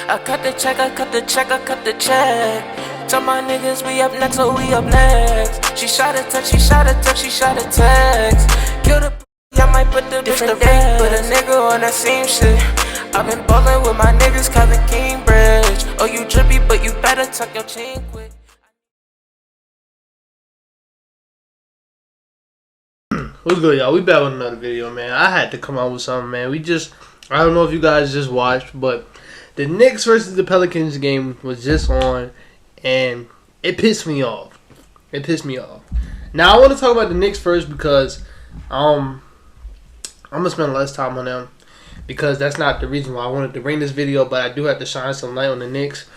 I cut the check, I cut the check, I cut the check. Tell my niggas we up next, so we up next. She shot a text, she shot a text, she shot a text. Kill the I might put the different day, put a nigga on that same shit. I've been ballin' with my niggas, Kevin Cambridge. Oh, you drippy, but you better tuck your chain quick. What's good, y'all? We back with another video, man. I had to come out with something, man. I don't know if you guys just watched, but the Knicks versus the Pelicans game was just on, and it pissed me off. It pissed me off. Now, I want to talk about the Knicks first because I'm going to spend less time on them because that's not the reason why I wanted to bring this video, but I do have to shine some light on the Knicks.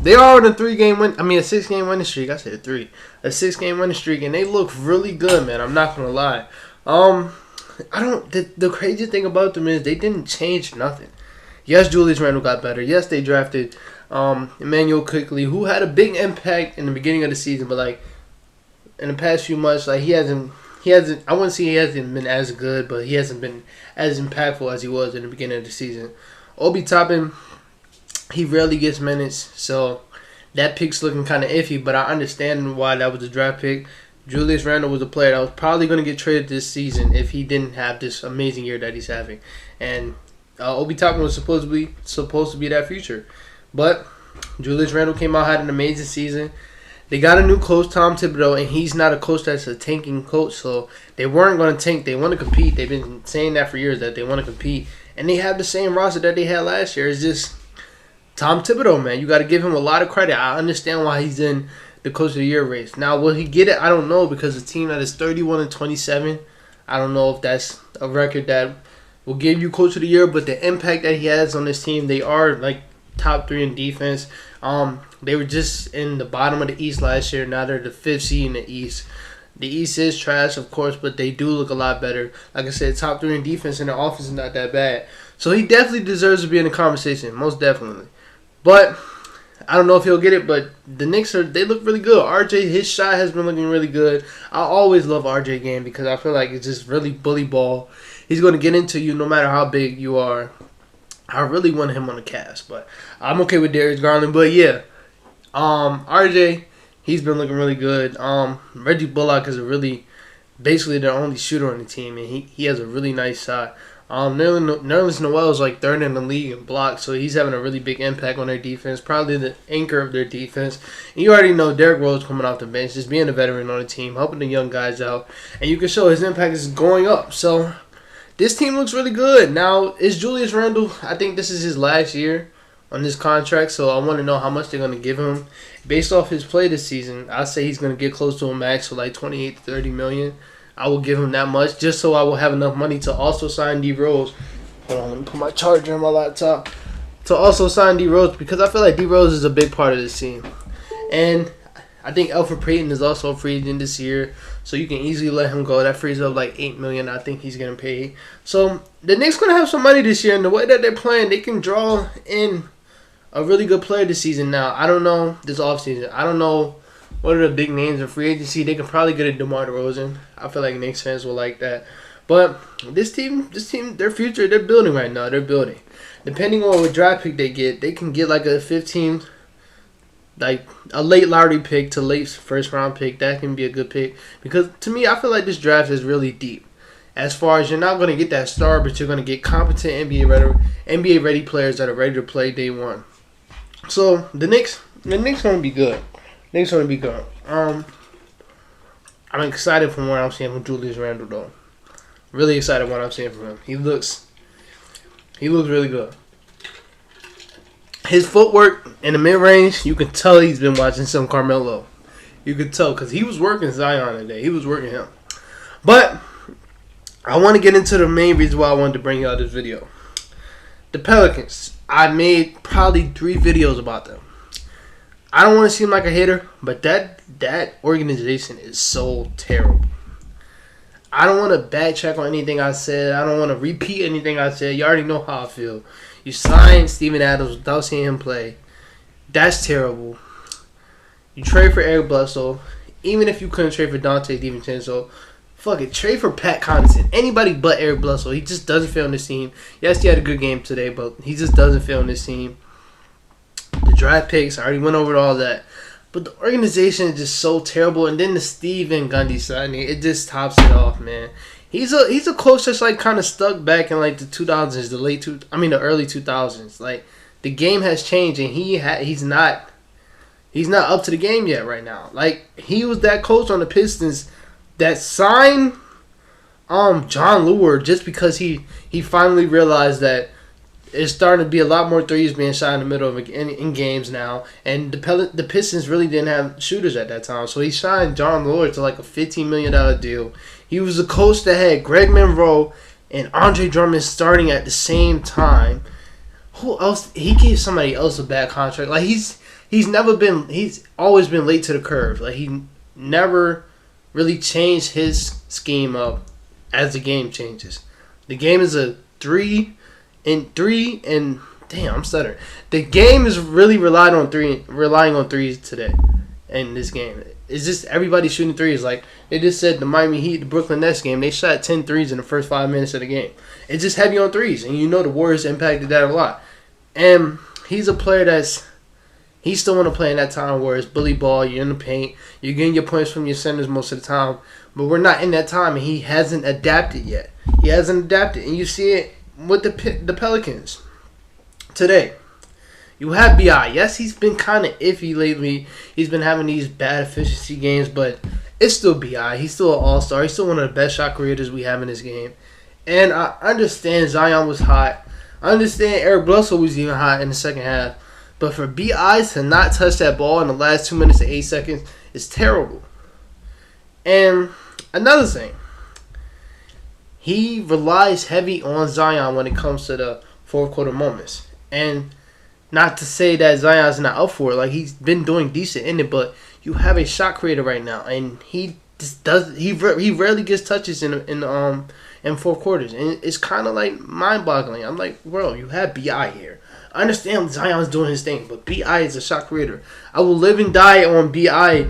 They are on a 6-game winning streak. I said 3. A 6-game winning streak, and they look really good, man. I'm not going to lie. The crazy thing about them is they didn't change nothing. Yes, Julius Randle got better. Yes, they drafted Emmanuel Quickly, who had a big impact in the beginning of the season, but like in the past few months, like he hasn't. I wouldn't say he hasn't been as good, but he hasn't been as impactful as he was in the beginning of the season. Obi Toppin, he rarely gets minutes, so that pick's looking kind of iffy. But I understand why that was a draft pick. Julius Randle was a player that was probably going to get traded this season if he didn't have this amazing year that he's having. And Obi Toppin was supposed to be that future, but Julius Randle came out, had an amazing season. They got a new coach, Tom Thibodeau, and he's not a coach that's a tanking coach, so they weren't going to tank. They want to compete. They've been saying that for years, that they want to compete, and they have the same roster that they had last year. It's just Tom Thibodeau, man. You got to give him a lot of credit. I understand why he's in the Coach of the Year race. Now, will he get it? I don't know, because a team that is 31-27, I don't know if that's a record that will give you Coach of the Year, but the impact that he has on this team, they are like top 3 in defense. They were just in the bottom of the East last year. Now they're the 5th seed in the East. The East is trash, of course, but they do look a lot better. Like I said, top 3 in defense, and their offense is not that bad. So he definitely deserves to be in the conversation, most definitely. But I don't know if he'll get it, but the Knicks, they look really good. RJ, his shot has been looking really good. I always love RJ game because I feel like it's just really bully ball. He's going to get into you no matter how big you are. I really want him on the cast, but I'm okay with Darius Garland. But yeah, RJ, he's been looking really good. Reggie Bullock is basically their only shooter on the team, and he has a really nice shot. Nerlens Noel is like 3rd in the league in blocks, so he's having a really big impact on their defense, probably the anchor of their defense. And you already know Derrick Rose coming off the bench, just being a veteran on the team, helping the young guys out, and you can show his impact is going up. So this team looks really good. Now, is Julius Randle, I think this is his last year on this contract, so I want to know how much they're going to give him. Based off his play this season, I say he's going to get close to a max for like $28 to $30 million. I will give him that much just so I will have enough money to also sign D Rose. Hold on, let me put my charger on my laptop. To also sign D Rose, because I feel like D Rose is a big part of this team. And I think Elfrid Payton is also a free agent this year, so you can easily let him go. That frees up like $8 million. I think he's getting paid. So the Knicks gonna have some money this year, and the way that they're playing, they can draw in a really good player this season. Now, I don't know this offseason. I don't know what are the big names in free agency. They can probably get a DeMar DeRozan. I feel like Knicks fans will like that. But this team, their future, they're building right now. They're building. Depending on what draft pick they get, they can get like a 15, like a late lottery pick to late first round pick. That can be a good pick. Because to me, I feel like this draft is really deep. As far as you're not going to get that star, but you're going to get competent NBA ready players that are ready to play day one. So the Knicks going to be good. Knicks going to be good. I'm excited from what I'm seeing from Julius Randle, though. Really excited what I'm seeing from him. He looks really good. His footwork in the mid-range, you can tell he's been watching some Carmelo. You could tell because he was working Zion today. He was working him. But I want to get into the main reason why I wanted to bring y'all this video. The Pelicans. I made probably 3 videos about them. I don't want to seem like a hater, but that organization is so terrible. I don't want to backtrack on anything I said. I don't want to repeat anything I said. You already know how I feel. You signed Steven Adams without seeing him play. That's terrible. You trade for Eric Bledsoe. Even if you couldn't trade for Dante DiVincenzo, fuck it. Trade for Pat Connaughton. Anybody but Eric Bledsoe. He just doesn't fit on this team. Yes, he had a good game today, but he just doesn't fit on this team. draft picks. I already went over all that. But the organization is just so terrible. And then the Steve Van Gundy signing, it just tops it off, man. He's a coach that's like kind of stuck back in like the 2000s, the early 2000s. Like the game has changed, and he's not up to the game yet right now. Like he was that coach on the Pistons that signed John Lure just because he finally realized that it's starting to be a lot more threes being shot in the middle of in games now, and the Pistons really didn't have shooters at that time, so he signed John Lure to like a $15 million deal. He was a coach that had Greg Monroe and Andre Drummond starting at the same time. Who else? He gave somebody else a bad contract. Like he's always been late to the curve. Like he never really changed his scheme up as the game changes. The game is a 3 and damn, I'm stuttering. The game is really relying on threes today in this game. It's just everybody shooting threes. Like they just said the Miami Heat, the Brooklyn Nets game, they shot 10 threes in the first 5 minutes of the game. It's just heavy on threes, and you know the Warriors impacted that a lot. And he's a player he still want to play in that time where it's bully ball, you're in the paint, you're getting your points from your centers most of the time. But we're not in that time, and he hasn't adapted yet. He hasn't adapted, and you see it with the Pelicans today. You have B.I. Yes, he's been kind of iffy lately. He's been having these bad efficiency games, but it's still B.I. He's still an all-star. He's still one of the best shot creators we have in this game. And I understand Zion was hot. I understand Eric Bledsoe was even hot in the second half. But for B.I. to not touch that ball in the last 2 minutes and 8 seconds is terrible. And another thing, he relies heavy on Zion when it comes to the fourth quarter moments. And not to say that Zion's not up for it, like he's been doing decent in it, but you have a shot creator right now, and he rarely gets touches in fourth quarters, and it's kind of like mind-boggling. I'm like, bro, you have B.I. here. I understand Zion's doing his thing, but B.I. is a shot creator. I will live and die on B.I.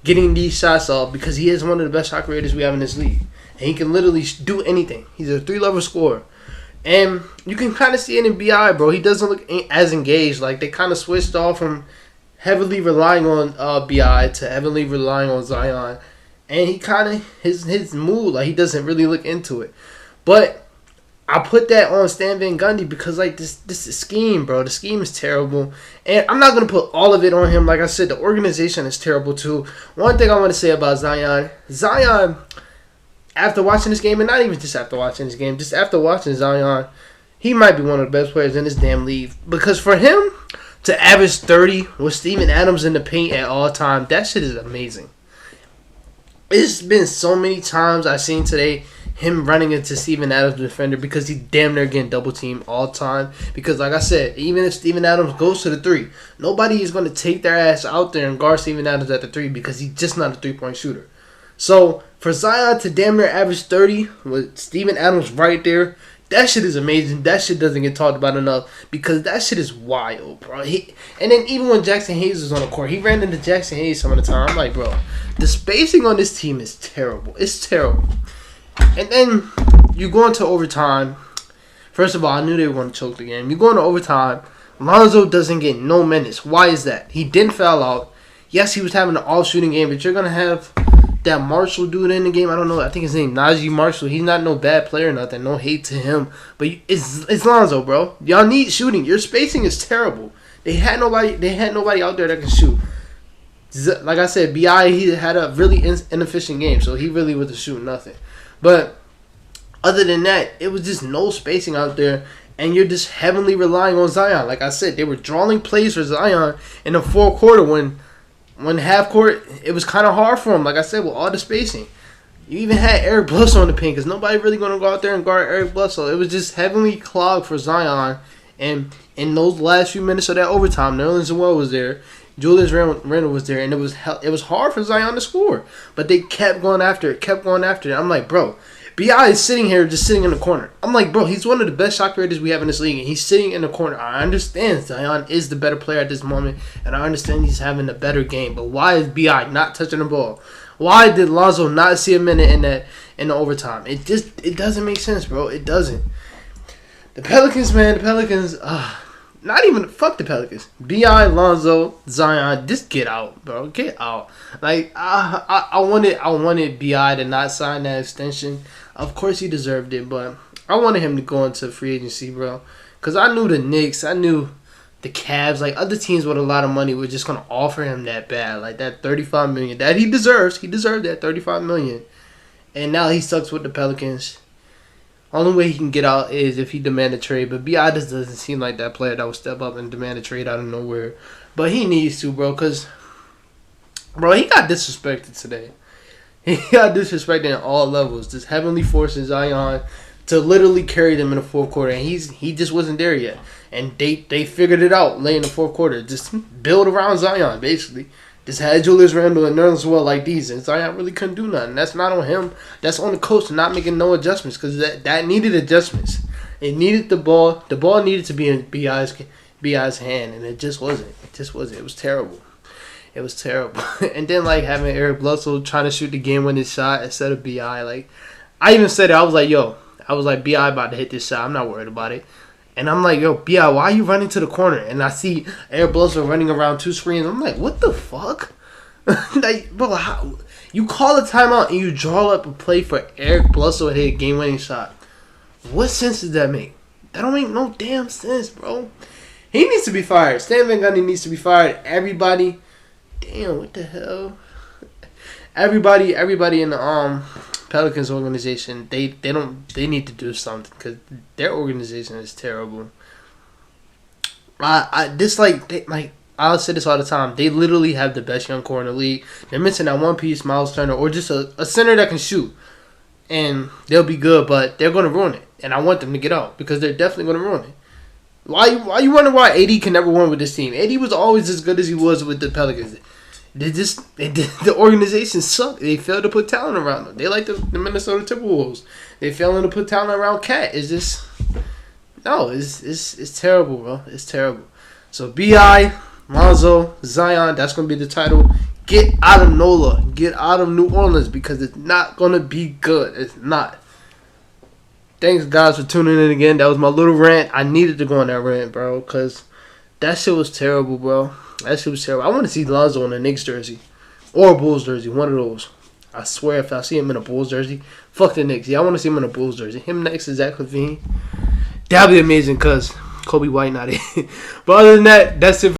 getting these shots off because he is one of the best shot creators we have in this league. And he can literally do anything. He's a 3-level scorer. And you can kind of see it in B.I., bro. He doesn't look as engaged. Like, they kind of switched off from heavily relying on B.I. to heavily relying on Zion. And he kind of, his mood, like, he doesn't really look into it. But I put that on Stan Van Gundy because, like, this is scheme, bro. The scheme is terrible. And I'm not going to put all of it on him. Like I said, the organization is terrible, too. One thing I want to say about Zion, after watching this game, and not even just after watching this game, just after watching Zion, he might be one of the best players in this damn league. Because for him to average 30 with Steven Adams in the paint at all time, that shit is amazing. It's been so many times I've seen today him running into Steven Adams, the defender, because he damn near getting double teamed all the time. Because like I said, even if Steven Adams goes to the 3, nobody is going to take their ass out there and guard Steven Adams at the 3 because he's just not a 3-point shooter. So for Zion to damn near average 30 with Steven Adams right there, that shit is amazing. That shit doesn't get talked about enough because that shit is wild, bro. And then even when Jackson Hayes was on the court, he ran into Jackson Hayes some of the time. I'm like, bro, the spacing on this team is terrible. It's terrible. And then you go into overtime. First of all, I knew they were going to choke the game. You go into overtime. Lonzo doesn't get no minutes. Why is that? He didn't foul out. Yes, he was having an all-shooting game, but you're going to have that Marshall dude in the game. I don't know. I think his name Najee Marshall. He's not no bad player or nothing. No hate to him. But it's Lonzo, bro. Y'all need shooting. Your spacing is terrible. They had nobody out there that can shoot. Like I said, B.I. he had a really inefficient game, so he really wasn't shooting nothing. But other than that, it was just no spacing out there, and you're just heavily relying on Zion. Like I said, they were drawing plays for Zion in the fourth quarter when half court, it was kind of hard for him. Like I said, with all the spacing. You even had Eric Bledsoe on the paint because nobody really going to go out there and guard Eric Bledsoe. It was just heavily clogged for Zion. And in those last few minutes of that overtime, Nerlens Noel was there. Julius Randle was there. And it was hard for Zion to score. But they kept going after it, I'm like, bro, B.I. is sitting here just sitting in the corner. I'm like, bro, he's one of the best shot creators we have in this league, and he's sitting in the corner. I understand Zion is the better player at this moment, and I understand he's having a better game. But why is B.I. not touching the ball? Why did Lonzo not see a minute in the overtime? It doesn't make sense, bro. It doesn't. The Pelicans, man, not even fuck the Pelicans. Bi, Lonzo, Zion, just get out, bro. Get out. Like I wanted Bi to not sign that extension. Of course he deserved it, but I wanted him to go into free agency, bro. Cause I knew the Knicks, I knew the Cavs, like other teams with a lot of money were just gonna offer him that bad, like that $35 million that he deserves. He deserved that $35 million, and now he sucks with the Pelicans. Only way he can get out is if he demand a trade. But Bi just doesn't seem like that player that will step up and demand a trade out of nowhere. But he needs to, bro, because, bro, he got disrespected today. He got disrespected at all levels. Just heavily forcing Zion to literally carry them in the fourth quarter. And he just wasn't there yet. And they figured it out late in the fourth quarter. Just build around Zion, basically. Just had Julius Randle and Nerlens well like these, and Zion really couldn't do nothing. That's not on him. That's on the coach not making no adjustments, because that needed adjustments. It needed the ball. The ball needed to be in Bi's hand, and it just wasn't. It just wasn't. It was terrible. It was terrible. And then like having Eric Bledsoe trying to shoot the game-winning shot instead of Bi. Like I even said it. I was like, Bi about to hit this shot. I'm not worried about it. And I'm like, yo, Bi, why are you running to the corner? And I see Eric Bledsoe running around two screens. I'm like, what the fuck? Like, bro, how? You call a timeout and you draw up a play for Eric Bledsoe to hit a game-winning shot. What sense does that make? That don't make no damn sense, bro. He needs to be fired. Stan Van Gundy needs to be fired. Everybody, damn, what the hell? Everybody in the Pelicans organization, they need to do something, because their organization is terrible. I'll say this all the time. They literally have the best young core in the league. They're missing that one piece, Miles Turner, or just a center that can shoot, and they'll be good. But they're gonna ruin it, and I want them to get out, because they're definitely gonna ruin it. Why you wonder why AD can never win with this team? AD was always as good as he was with the Pelicans. The organization sucked. They failed to put talent around them. They like the Minnesota Timberwolves. They failed to put talent around Cat. It's just it's terrible, bro. It's terrible. So Bi, Lonzo, Zion, that's gonna be the title. Get out of NOLA. Get out of New Orleans, because it's not gonna be good. It's not. Thanks guys for tuning in again. That was my little rant. I needed to go on that rant, bro, because that shit was terrible, bro. That shit was terrible. I want to see Lonzo in a Knicks jersey or a Bulls jersey, one of those. I swear, if I see him in a Bulls jersey, fuck the Knicks. Yeah, I want to see him in a Bulls jersey. Him next to Zach LaVine. That'd be amazing, because Kobe White not in. But other than that, that's it.